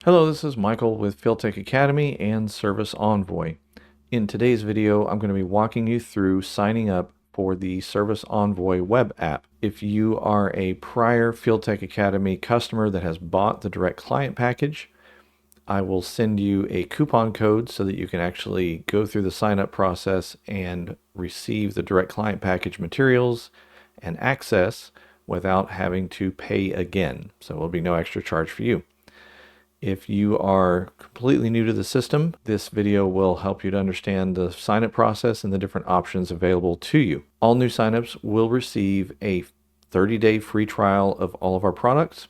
Hello, this is Michael with FieldTech Academy and Service Envoy. In today's video, I'm going to be walking you through signing up for the Service Envoy web app. If you are a prior FieldTech Academy customer that has bought the direct client package, I will send you a coupon code so that you can actually go through the sign up process and receive the direct client package materials and access without having to pay again. So there will be no extra charge for you. If you are completely new to the system, this video will help you to understand the sign-up process and the different options available to you. All new signups will receive a 30-day free trial of all of our products.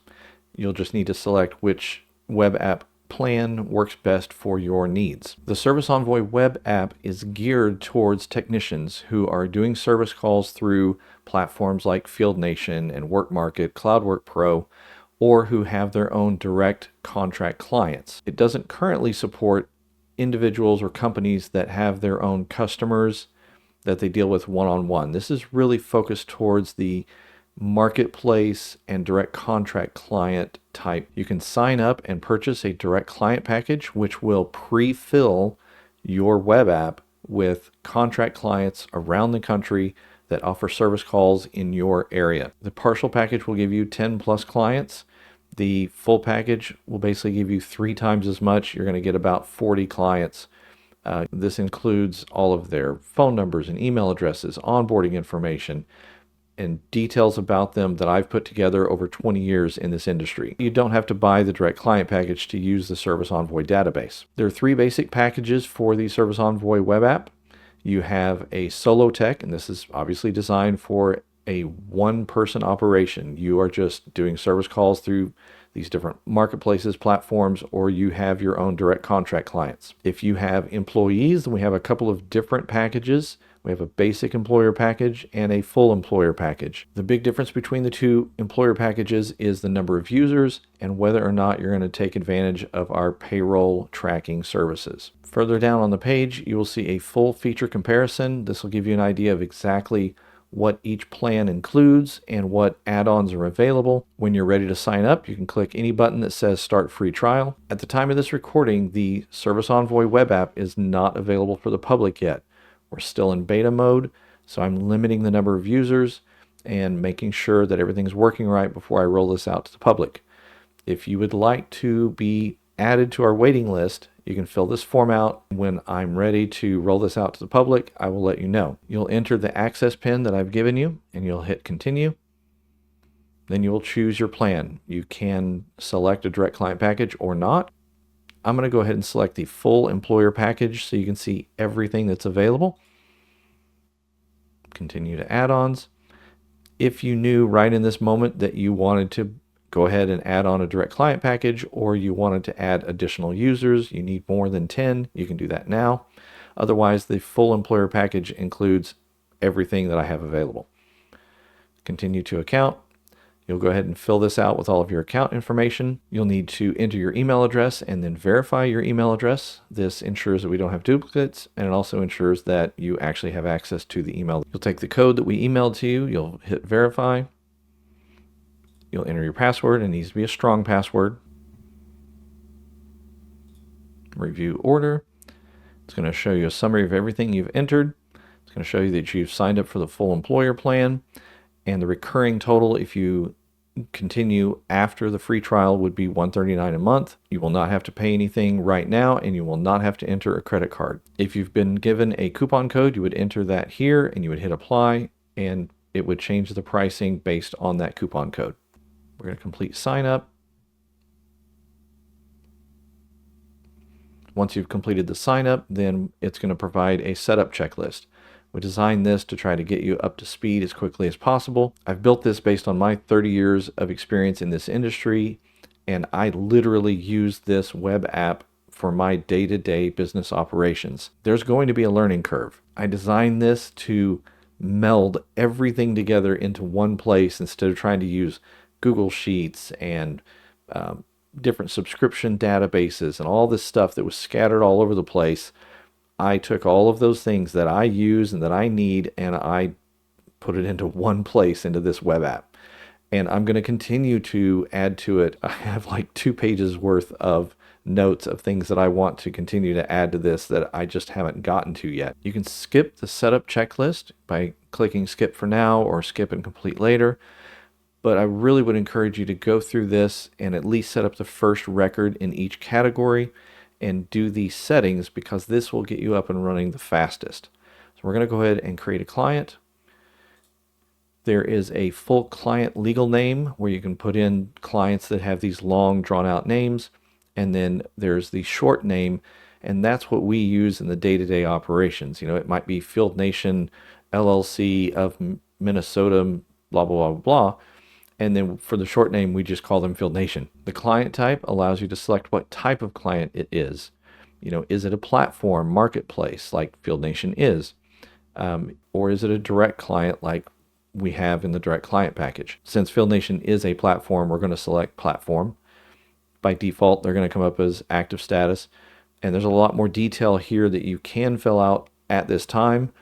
You'll just need to select which web app plan works best for your needs. The Service Envoy web app is geared towards technicians who are doing service calls through platforms like FieldNation and WorkMarket, CloudWork Pro, or who have their own direct contract clients. It doesn't currently support individuals or companies that have their own customers that they deal with one-on-one. This is really focused towards the marketplace and direct contract client type. You can sign up and purchase a direct client package, which will pre-fill your web app with contract clients around the country that offer service calls in your area. The partial package will give you 10 plus clients. The full package will basically give you 3 times as much. You're going to get about 40 clients. This includes all of their phone numbers and email addresses, onboarding information, and details about them that I've put together over 20 years in this industry. You don't have to buy the direct client package to use the Service Envoy database. There are 3 basic packages for the Service Envoy web app. You have a solo tech, and this is obviously designed for a one-person operation. You are just doing service calls through these different marketplaces, platforms, or you have your own direct contract clients. If you have employees, then we have a couple of different packages. We have a basic employer package and a full employer package. The big difference between the 2 employer packages is the number of users and whether or not you're going to take advantage of our payroll tracking services. Further down on the page, you will see a full feature comparison. This will give you an idea of exactly what each plan includes and what add-ons are available. When you're ready to sign up, you can click any button that says Start Free Trial. At the time of this recording, the Service Envoy web app is not available for the public yet. We're still in beta mode, so I'm limiting the number of users and making sure that everything's working right before I roll this out to the public. If you would like to be added to our waiting list, you can fill this form out. When I'm ready to roll this out to the public, I will let you know. You'll enter the access pin that I've given you and you'll hit continue. Then you will choose your plan. You can select a direct client package or not. I'm going to go ahead and select the full employer package so you can see everything that's available. Continue to add-ons. If you knew right in this moment that you wanted to go ahead and add on a direct client package, or you wanted to add additional users, you need more than 10, you can do that now. Otherwise, the full employer package includes everything that I have available. Continue to account. You'll go ahead and fill this out with all of your account information. You'll need to enter your email address and then verify your email address. This ensures that we don't have duplicates, and it also ensures that you actually have access to the email. You'll take the code that we emailed to you, you'll hit verify. You'll enter your password. It needs to be a strong password. Review order. It's going to show you a summary of everything you've entered. It's going to show you that you've signed up for the full employer plan, and the recurring total, if you continue after the free trial, would be $139 a month. You will not have to pay anything right now, and you will not have to enter a credit card. If you've been given a coupon code, you would enter that here and you would hit apply, and it would change the pricing based on that coupon code. We're going to complete sign up. Once you've completed the sign up, then it's going to provide a setup checklist. We designed this to try to get you up to speed as quickly as possible. I've built this based on my 30 years of experience in this industry, and I literally use this web app for my day-to-day business operations. There's going to be a learning curve. I designed this to meld everything together into one place instead of trying to use Google Sheets and different subscription databases and all this stuff that was scattered all over the place. I took all of those things that I use and that I need, and I put it into one place, into this web app. And I'm going to continue to add to it. I have like 2 pages worth of notes of things that I want to continue to add to this that I just haven't gotten to yet. You can skip the setup checklist by clicking skip for now or skip and complete later. But I really would encourage you to go through this and at least set up the first record in each category and do these settings, because this will get you up and running the fastest. So we're going to go ahead and create a client. There is a full client legal name where you can put in clients that have these long drawn out names. And then there's the short name, and that's what we use in the day-to-day operations. It might be Field Nation LLC of Minnesota, blah, blah, blah, blah. And then for the short name, we just call them Field Nation. The client type allows you to select what type of client it is. Is it a platform, marketplace, like Field Nation is? Or is it a direct client like we have in the direct client package? Since Field Nation is a platform, we're going to select platform. By default, they're going to come up as active status. And there's a lot more detail here that you can fill out at this time,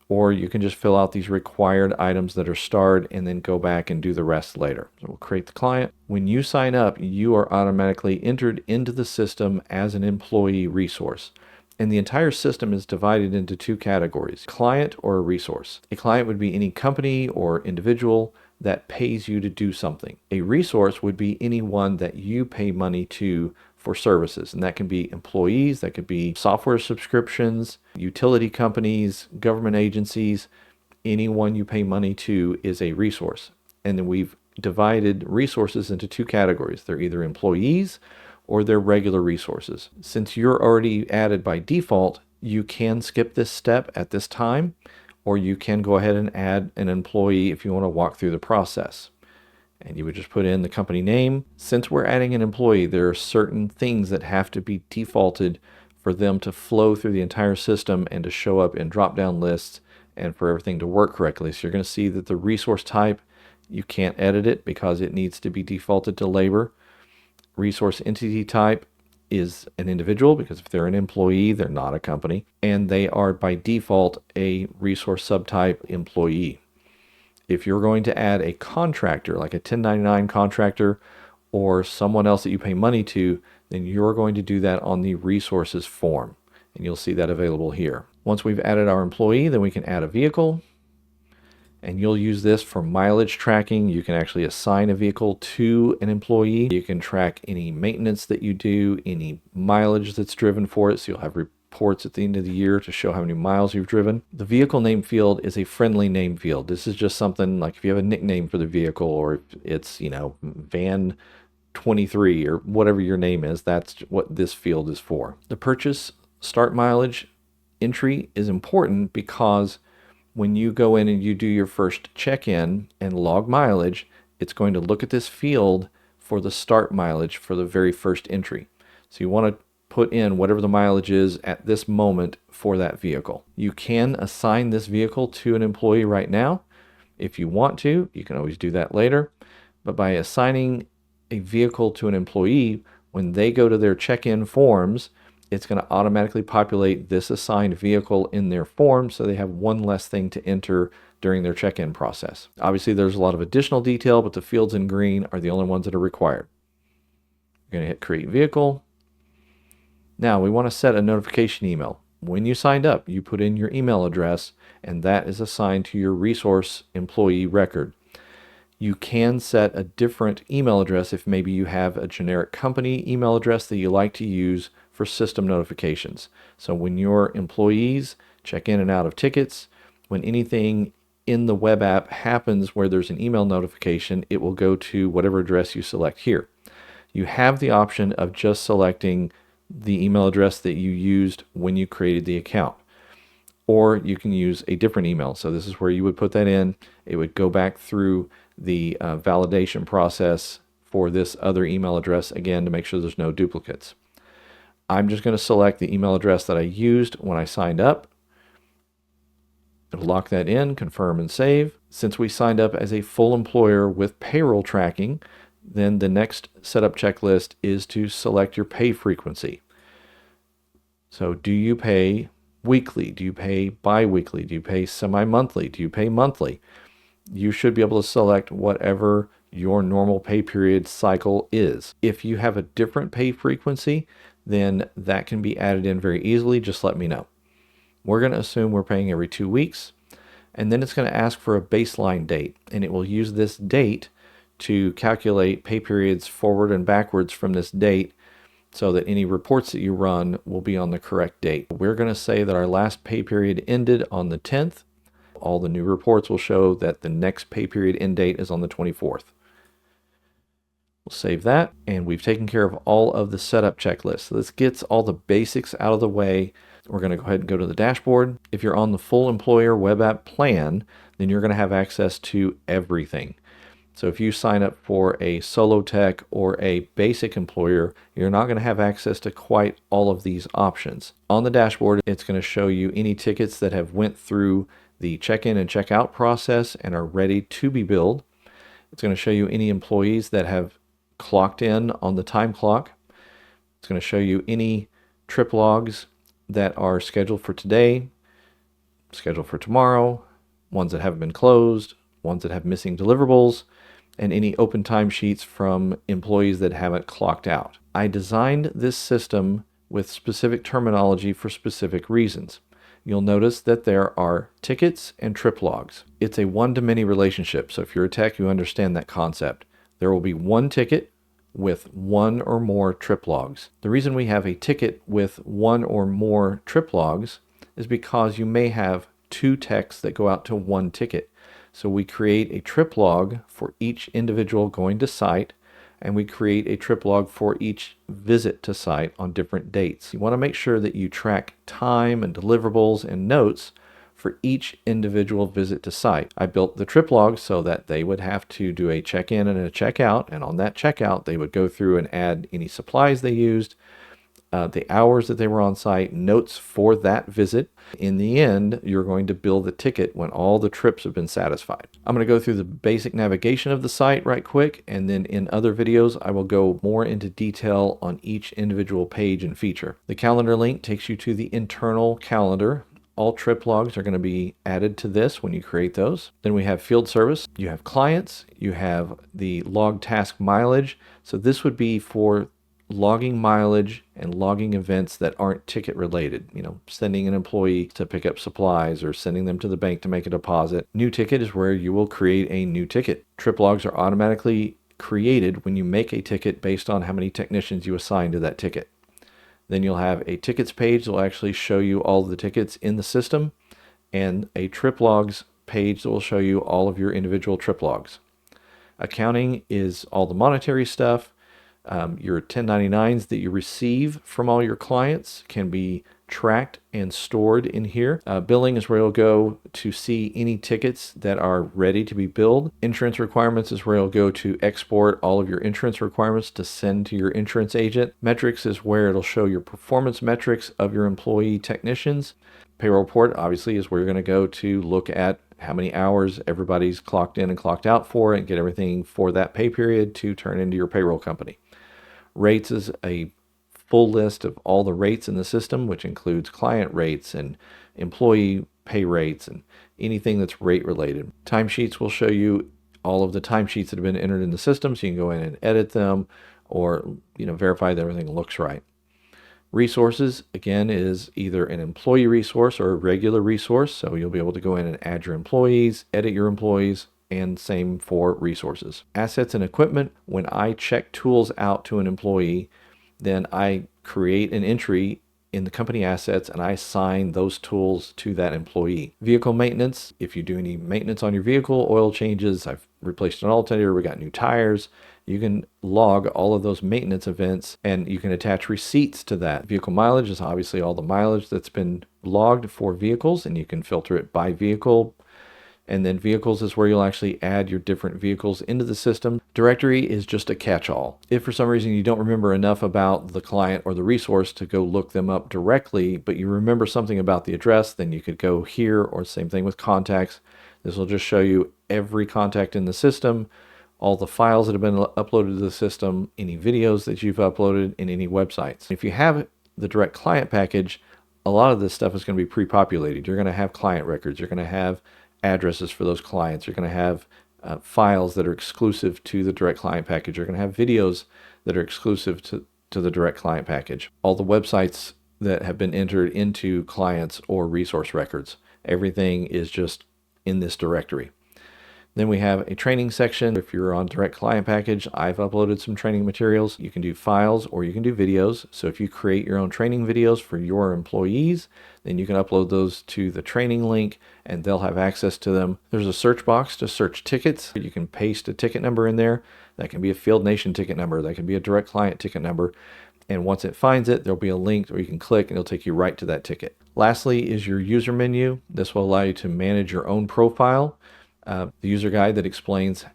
or you can just fill out these required items that are starred and then go back and do the rest later. So we'll create the client. When you sign up, you are automatically entered into the system as an employee resource. And the entire system is divided into two categories: client or a resource. A client would be any company or individual that pays you to do something. A resource would be anyone that you pay money to for services, and that can be employees, that could be software subscriptions, utility companies, government agencies. Anyone you pay money to is a resource. And then we've divided resources into two categories. They're either employees or they're regular resources. Since you're already added by default, you can skip this step at this time, or you can go ahead and add an employee if you want to walk through the process. And you would just put in the company name. Since we're adding an employee, there are certain things that have to be defaulted for them to flow through the entire system and to show up in drop-down lists and for everything to work correctly. So you're going to see that the resource type, you can't edit it because it needs to be defaulted to labor. Resource entity type is an individual, because if they're an employee, they're not a company. And they are by default a resource subtype employee. If you're going to add a contractor, like a 1099 contractor or someone else that you pay money to, then you're going to do that on the resources form. And you'll see that available here. Once we've added our employee, then we can add a vehicle. And you'll use this for mileage tracking. You can actually assign a vehicle to an employee. You can track any maintenance that you do, any mileage that's driven for it. So you'll have reports at the end of the year to show how many miles you've driven. The vehicle name field is a friendly name field. This is just something like if you have a nickname for the vehicle, or if it's, Van 23 or whatever your name is, that's what this field is for. The purchase start mileage entry is important because when you go in and you do your first check-in and log mileage, it's going to look at this field for the start mileage for the very first entry. So you want to put in whatever the mileage is at this moment for that vehicle. You can assign this vehicle to an employee right now. If you want to, you can always do that later. But by assigning a vehicle to an employee, when they go to their check-in forms, it's going to automatically populate this assigned vehicle in their form, so they have one less thing to enter during their check-in process. Obviously, there's a lot of additional detail, but the fields in green are the only ones that are required. You're going to hit Create Vehicle. Now, we want to set a notification email. When you signed up, you put in your email address, and that is assigned to your resource employee record. You can set a different email address if maybe you have a generic company email address that you like to use for system notifications. So when your employees check in and out of tickets, when anything in the web app happens where there's an email notification, it will go to whatever address you select here. You have the option of just selecting the email address that you used when you created the account, or you can use a different email. So this is where you would put that in. It would go back through the validation process for this other email address again to make sure there's no duplicates. I'm just going to select the email address that I used when I signed up. It'll lock that in, confirm and save. Since we signed up as a full employer with payroll tracking, then the next setup checklist is to select your pay frequency. So do you pay weekly? Do you pay bi-weekly? Do you pay semi-monthly? Do you pay monthly? You should be able to select whatever your normal pay period cycle is. If you have a different pay frequency, then that can be added in very easily. Just let me know. We're going to assume we're paying every 2 weeks, and then it's going to ask for a baseline date, and it will use this date to calculate pay periods forward and backwards from this date so that any reports that you run will be on the correct date. We're going to say that our last pay period ended on the 10th. All the new reports will show that the next pay period end date is on the 24th. We'll save that, and we've taken care of all of the setup checklists. So this gets all the basics out of the way. We're going to go ahead and go to the dashboard. If you're on the full employer web app plan, then you're going to have access to everything. So if you sign up for a solo tech or a basic employer, you're not going to have access to quite all of these options. On the dashboard, it's going to show you any tickets that have went through the check-in and check-out process and are ready to be billed. It's going to show you any employees that have clocked in on the time clock. It's going to show you any trip logs that are scheduled for today, scheduled for tomorrow, ones that haven't been closed, ones that have missing deliverables, and any open timesheets from employees that haven't clocked out. I designed this system with specific terminology for specific reasons. You'll notice that there are tickets and trip logs. It's a one-to-many relationship, so if you're a tech, you understand that concept. There will be one ticket with one or more trip logs. The reason we have a ticket with one or more trip logs is because you may have 2 techs that go out to one ticket. So we create a trip log for each individual going to site, and we create a trip log for each visit to site on different dates. You want to make sure that you track time and deliverables and notes for each individual visit to site. I built the trip log so that they would have to do a check-in and a check-out, and on that checkout they would go through and add any supplies they used, the hours that they were on site, notes for that visit. In the end, you're going to bill the ticket when all the trips have been satisfied. I'm going to go through the basic navigation of the site right quick, and then in other videos I will go more into detail on each individual page and feature. The calendar link takes you to the internal calendar. All trip logs are going to be added to this when you create those. Then we have field service. You have clients. You have the log task mileage. So this would be for logging mileage and logging events that aren't ticket related. Sending an employee to pick up supplies or sending them to the bank to make a deposit. New ticket is where you will create a new ticket. Trip logs are automatically created when you make a ticket based on how many technicians you assign to that ticket. Then you'll have a tickets page that will actually show you all of the tickets in the system, and a trip logs page that will show you all of your individual trip logs. Accounting is all the monetary stuff. Your 1099s that you receive from all your clients can be tracked and stored in here. Billing is where you'll go to see any tickets that are ready to be billed. Insurance requirements is where you'll go to export all of your insurance requirements to send to your insurance agent. Metrics is where it'll show your performance metrics of your employee technicians. Payroll report obviously is where you're going to go to look at how many hours everybody's clocked in and clocked out for and get everything for that pay period to turn into your payroll company. Rates is a full list of all the rates in the system, which includes client rates and employee pay rates and anything that's rate related. Timesheets will show you all of the timesheets that have been entered in the system, so you can go in and edit them or verify that everything looks right. Resources, again, is either an employee resource or a regular resource, so you'll be able to go in and add your employees, edit your employees, and same for resources. Assets and equipment, when I check tools out to an employee, then I create an entry in the company assets and I assign those tools to that employee. Vehicle maintenance, if you do any maintenance on your vehicle, oil changes, I've replaced an alternator, we got new tires, you can log all of those maintenance events and you can attach receipts to that. Vehicle mileage is obviously all the mileage that's been logged for vehicles, and you can filter it by vehicle. And then vehicles is where you'll actually add your different vehicles into the system. Directory is just a catch-all. If for some reason you don't remember enough about the client or the resource to go look them up directly, but you remember something about the address, then you could go here, or same thing with contacts. This will just show you every contact in the system, all the files that have been uploaded to the system, any videos that you've uploaded, and any websites. If you have the direct client package, a lot of this stuff is going to be pre-populated. You're going to have client records. You're going to have addresses for those clients. You're going to have files that are exclusive to the direct client package. You're going to have videos that are exclusive to to the direct client package. All the websites that have been entered into clients or resource records, everything is just in this directory. Then we have a training section. If you're on direct client package, I've uploaded some training materials. You can do files or you can do videos. So if you create your own training videos for your employees, then you can upload those to the training link and they'll have access to them. There's a search box to search tickets. You can paste a ticket number in there. That can be a Field Nation ticket number. That can be a direct client ticket number. And once it finds it, there'll be a link where you can click and it'll take you right to that ticket. Lastly is your user menu. This will allow you to manage your own profile. The user guide that explains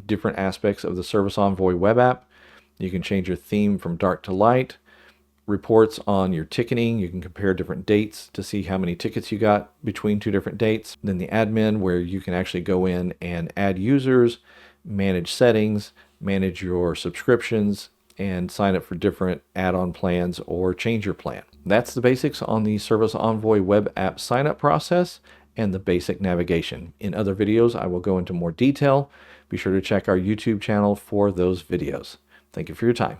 different aspects of the Service Envoy web app. You can change your theme from dark to light. Reports on your ticketing. You can compare different dates to see how many tickets you got between two different dates. Then the admin, where you can actually go in and add users, manage settings, manage your subscriptions, and sign up for different add-on plans or change your plan. That's the basics on the Service Envoy web app sign-up process and the basic navigation. In other videos, I will go into more detail. Be sure to check our YouTube channel for those videos. Thank you for your time.